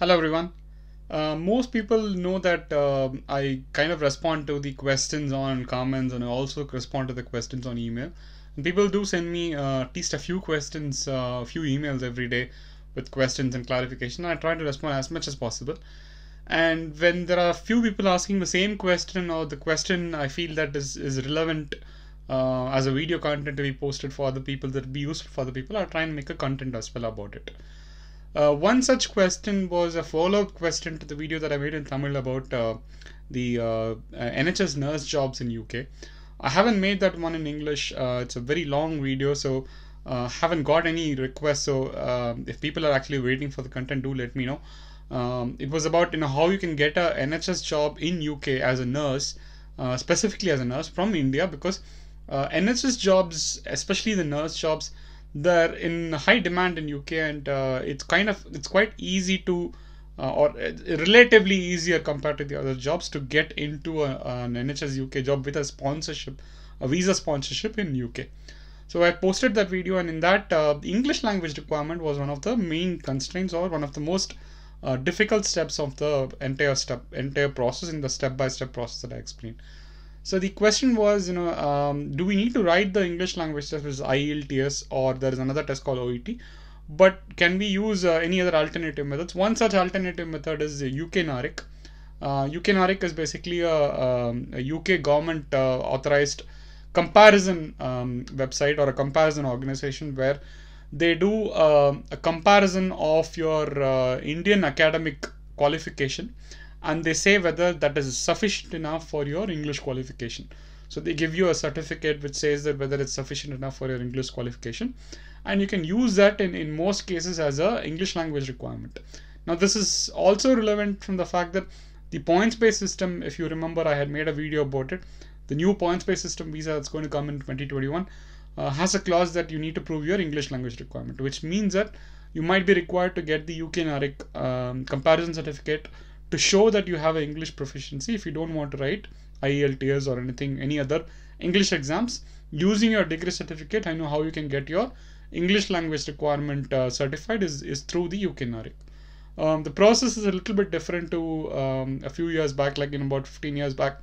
Hello everyone. Most people know that I kind of respond to the questions on comments, and I also respond to the questions on email. And people do send me at least a few questions, a few emails every day with questions and clarification. I try to respond as much as possible. And when there are a few people asking the same question, or the question I feel that is relevant as a video content to be posted for other people, that be useful for other people, I try and make a content as well about it. One such question was a follow-up question to the video that I made in Tamil about the NHS nurse jobs in UK. I haven't made that one in English. It's a very long video, so haven't got any requests. So if people are actually waiting for the content, do let me know. It was about how you can get a NHS job in UK as a nurse, specifically as a nurse from India, because NHS jobs, especially the nurse jobs, they're in high demand in UK, and it's quite easy to or relatively easier compared to the other jobs to get into an NHS UK job with a sponsorship, a visa sponsorship in UK. So I posted that video, and in that the English language requirement was one of the main constraints, or one of the most difficult steps of the entire process, in the step-by-step process that I explained. So the question was, do we need to write the English language test, which is IELTS, or there is another test called OET? But can we use any other alternative methods? One such alternative method is UKNARIC. UKNARIC is basically a UK government authorized comparison website, or a comparison organization, where they do a comparison of your Indian academic qualification, and they say whether that is sufficient enough for your English qualification. So they give you a certificate which says that whether it's sufficient enough for your English qualification, and you can use that in most cases as a English language requirement. Now this is also relevant from the fact that the points-based system, if you remember, I had made a video about it. The new points-based system visa that's going to come in 2021 has a clause that you need to prove your English language requirement, which means that you might be required to get the UKNARIC comparison certificate to show that you have an English proficiency if you don't want to write IELTS or any other English exams. Using your degree certificate, I know how you can get your English language requirement certified is through the UKNARIC. The process is a little bit different to a few years back, like in about 15 years back.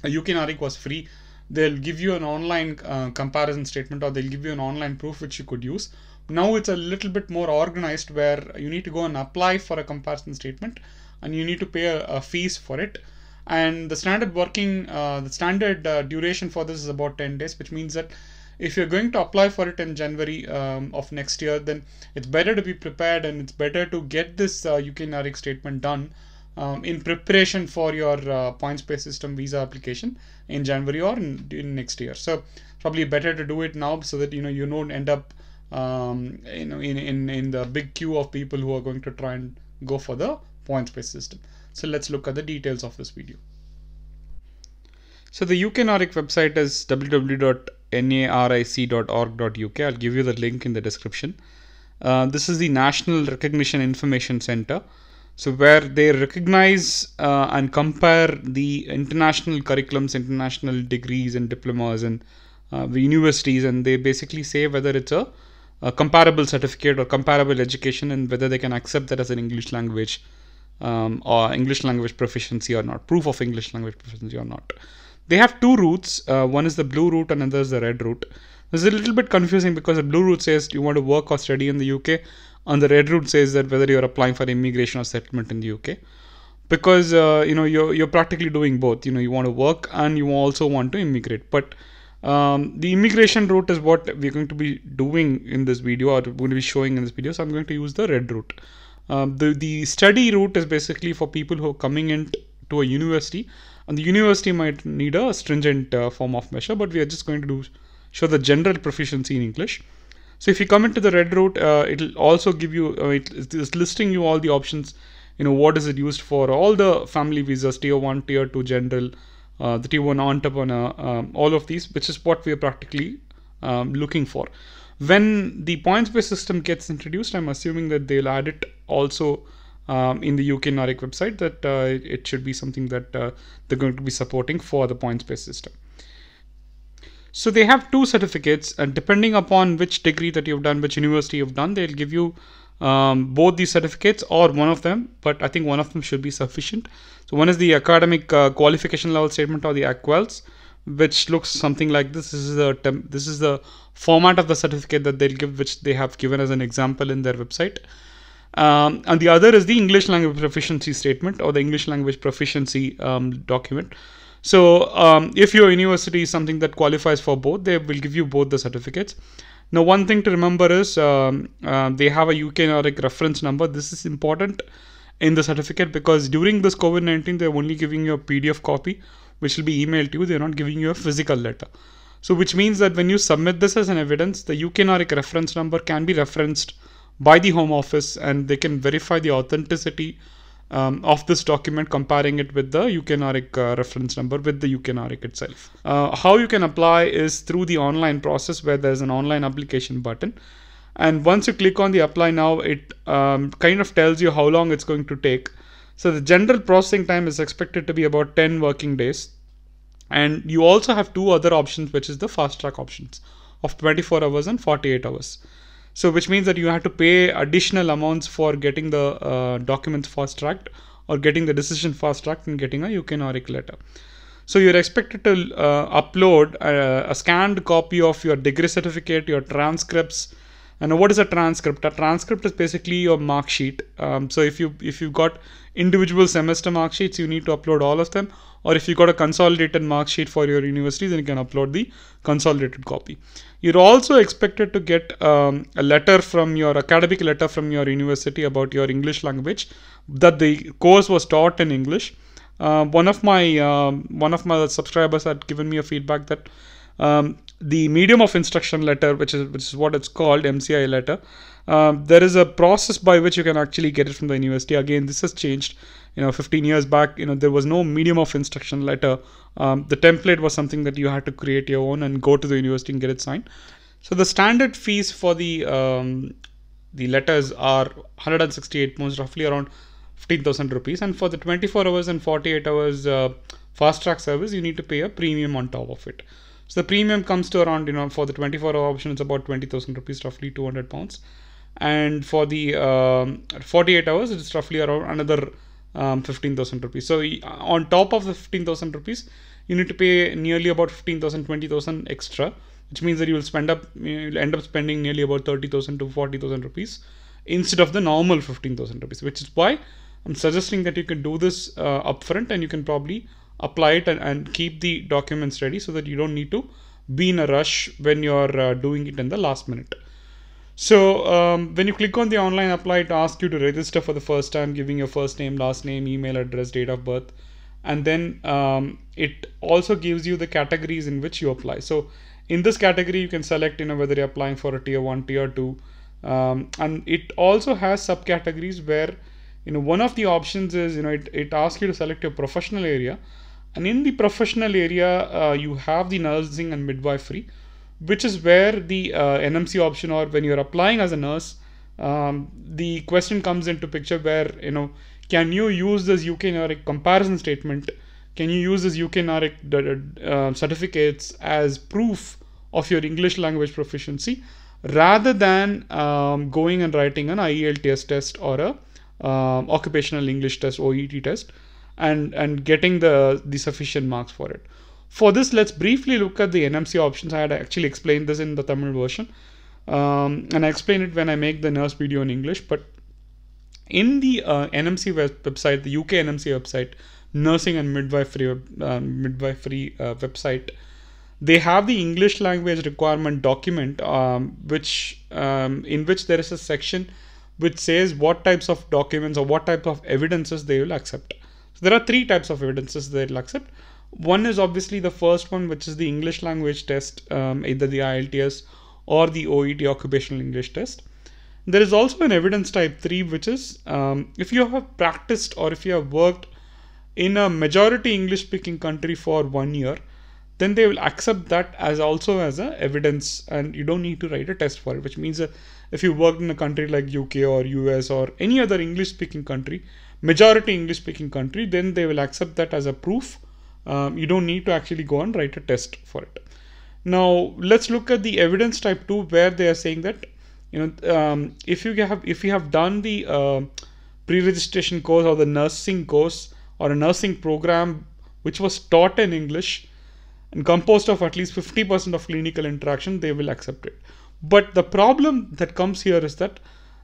UKNARIC was free. They'll give you an online comparison statement, or they'll give you an online proof which you could use. Now it's a little bit more organized, where you need to go and apply for a comparison statement, and you need to pay a fees for it. And the standard duration for this is about 10 days, which means that if you're going to apply for it in January of next year, then it's better to be prepared, and it's better to get this UKNARIC statement done in preparation for your points-based system visa application in January or in next year. So probably better to do it now, so that you don't end up in the big queue of people who are going to try and go for the points-based system. So let's look at the details of this video. So the UKNARIC website is www.naric.org.uk. I'll give you the link in the description. This is the National Recognition Information Center. So where they recognize and compare the international curriculums, international degrees and diplomas, and the universities, and they basically say whether it's a comparable certificate or comparable education, and whether they can accept that as an English language or English language proficiency or not, proof of English language proficiency or not. They have two routes. One is the blue route, and another is the red route. This is a little bit confusing, because the blue route says you want to work or study in the UK, and the red route says that whether you're applying for immigration or settlement in the UK. Because you're practically doing both. You want to work and you also want to immigrate. But the immigration route is what we're going to be doing in this video, or going to be showing in this video. So I'm going to use the red route. The study route is basically for people who are coming in to a university, and the university might need a stringent form of measure, but we are just going to show the general proficiency in English. So if you come into the red route, it'll also give you, it's listing you all the options. What is it used for? All the family visas, tier 1, tier 2 general, the tier 1 entrepreneur, all of these, which is what we are practically looking for. When the points-based system gets introduced, I'm assuming that they'll add it also in the UKNARIC website, that it should be something that they're going to be supporting for the points-based system. So they have two certificates, and depending upon which degree that you've done, which university you've done, they'll give you both these certificates or one of them, but I think one of them should be sufficient. So one is the academic qualification level statement, or the IELTS, which looks something like this. This is the format of the certificate that they'll give, which they have given as an example in their website. And the other is the English language proficiency statement, or the English language proficiency document. So if your university is something that qualifies for both, they will give you both the certificates. Now, one thing to remember is they have a UKNARIC reference number. This is important in the certificate because during this COVID-19, they're only giving you a PDF copy, which will be emailed to you. They're not giving you a physical letter. So which means that when you submit this as an evidence, the UKNARIC reference number can be referenced by the Home Office, and they can verify the authenticity of this document, comparing it with the UKNARIC reference number with the UKNARIC itself. How you can apply is through the online process, where there's an online application button. And once you click on the apply now, it kind of tells you how long it's going to take. So the general processing time is expected to be about 10 working days. And you also have two other options, which is the fast track options of 24 hours and 48 hours. So which means that you have to pay additional amounts for getting the documents fast tracked, or getting the decision fast tracked, and getting a UKNARIC letter. So you're expected to upload a scanned copy of your degree certificate, your transcripts. And what is a transcript? A transcript is basically your mark sheet. So if you've got individual semester mark sheets, you need to upload all of them. Or if you got a consolidated mark sheet for your university, then you can upload the consolidated copy. You're also expected to get a letter from your academic letter from your university about your English language, that the course was taught in English. One of my subscribers had given me a feedback that the medium of instruction letter, which is what it's called, MCI letter, there is a process by which you can actually get it from the university. Again, this has changed. 15 years back, there was no medium of instruction letter. The template was something that you had to create your own and go to the university and get it signed. So the standard fees for the letters are 168 pounds, roughly around 15,000 rupees. And for the 24 hours and 48 hours fast track service, you need to pay a premium on top of it. So the premium comes to around, for the 24-hour option, it's about 20,000 rupees, roughly 200 pounds. And for the 48 hours, it's roughly around another 15,000 rupees. So on top of the 15,000 rupees, you need to pay nearly about 15,000, 20,000 extra, which means that you'll end up spending nearly about 30,000 to 40,000 rupees instead of the normal 15,000 rupees, which is why I'm suggesting that you can do this upfront, and you can probably apply it and keep the documents ready so that you don't need to be in a rush when you're doing it in the last minute. So when you click on the online apply, it asks you to register for the first time, giving your first name, last name, email address, date of birth, and then it also gives you the categories in which you apply. So in this category, you can select whether you're applying for a tier 1, tier 2, and it also has subcategories where one of the options is it asks you to select your professional area, and in the professional area you have the nursing and midwifery, which is where the NMC option, or when you're applying as a nurse, the question comes into picture where, can you use this UKNARIC comparison statement? Can you use this UKNARIC certificates as proof of your English language proficiency, rather than going and writing an IELTS test or a occupational English test, OET test, and getting the sufficient marks for it. For this, let's briefly look at the NMC options. I had actually explained this in the Tamil version, and I explain it when I make the nurse video in English. But in the NMC website, the UK NMC website, nursing and midwifery website, they have the English language requirement document, in which there is a section which says what types of documents or what type of evidences they will accept. So there are three types of evidences they will accept. One is obviously the first one, which is the English language test, either the IELTS or the OET occupational English test. There is also an evidence type 3, which is if you have practiced or if you have worked in a majority English speaking country for 1 year, then they will accept that as also as a evidence, and you don't need to write a test for it, which means that if you worked in a country like UK or US or any other English speaking country, majority English speaking country, then they will accept that as a proof. You don't need to actually go and write a test for it. Now let's look at the evidence type 2, where they are saying that if you have done the pre-registration course or the nursing course or a nursing program which was taught in English and composed of at least 50% of clinical interaction, they will accept it. But the problem that comes here is that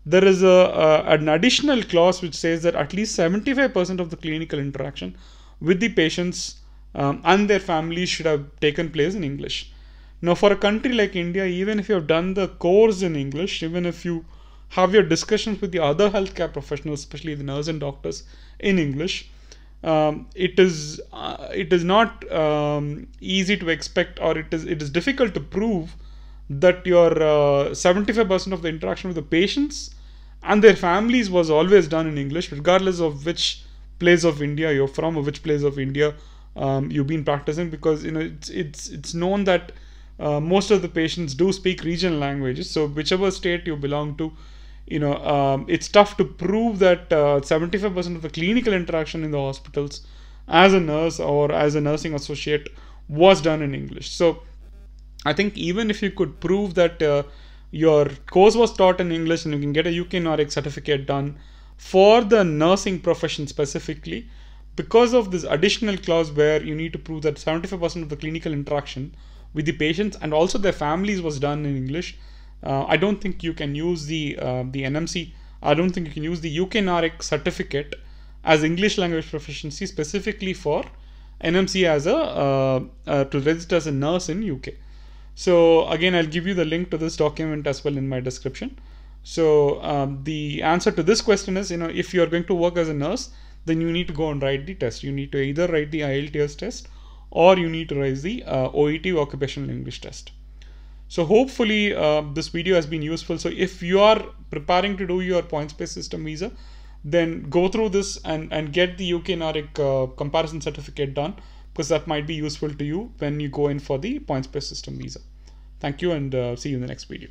there is an additional clause which says that at least 75% of the clinical interaction with the patients and their families should have taken place in English. Now, for a country like India, even if you have done the course in English, even if you have your discussions with the other healthcare professionals, especially the nurse and doctors, in English, it is not easy to expect, or it is difficult to prove that your 75% of the interaction with the patients and their families was always done in English, regardless of which place of India you're from or which place of India you've been practicing, because it's known that most of the patients do speak regional languages. So whichever state you belong to, it's tough to prove that 75% of the clinical interaction in the hospitals as a nurse or as a nursing associate was done in English. So I think even if you could prove that your course was taught in English and you can get a UKNARIC certificate done for the nursing profession specifically, because of this additional clause where you need to prove that 75% of the clinical interaction with the patients and also their families was done in English, I don't think you can use the NMC. I don't think you can use the UKNARIC certificate as English language proficiency specifically for NMC as to register as a nurse in UK. So again, I'll give you the link to this document as well in my description. So the answer to this question is, if you're going to work as a nurse, then you need to go and write the test. You need to either write the IELTS test or you need to write the OET, Occupational English test. So hopefully this video has been useful. So if you are preparing to do your points-based system visa, then go through this and get the UKNARIC comparison certificate done, because that might be useful to you when you go in for the points-based system visa. Thank you, and see you in the next video.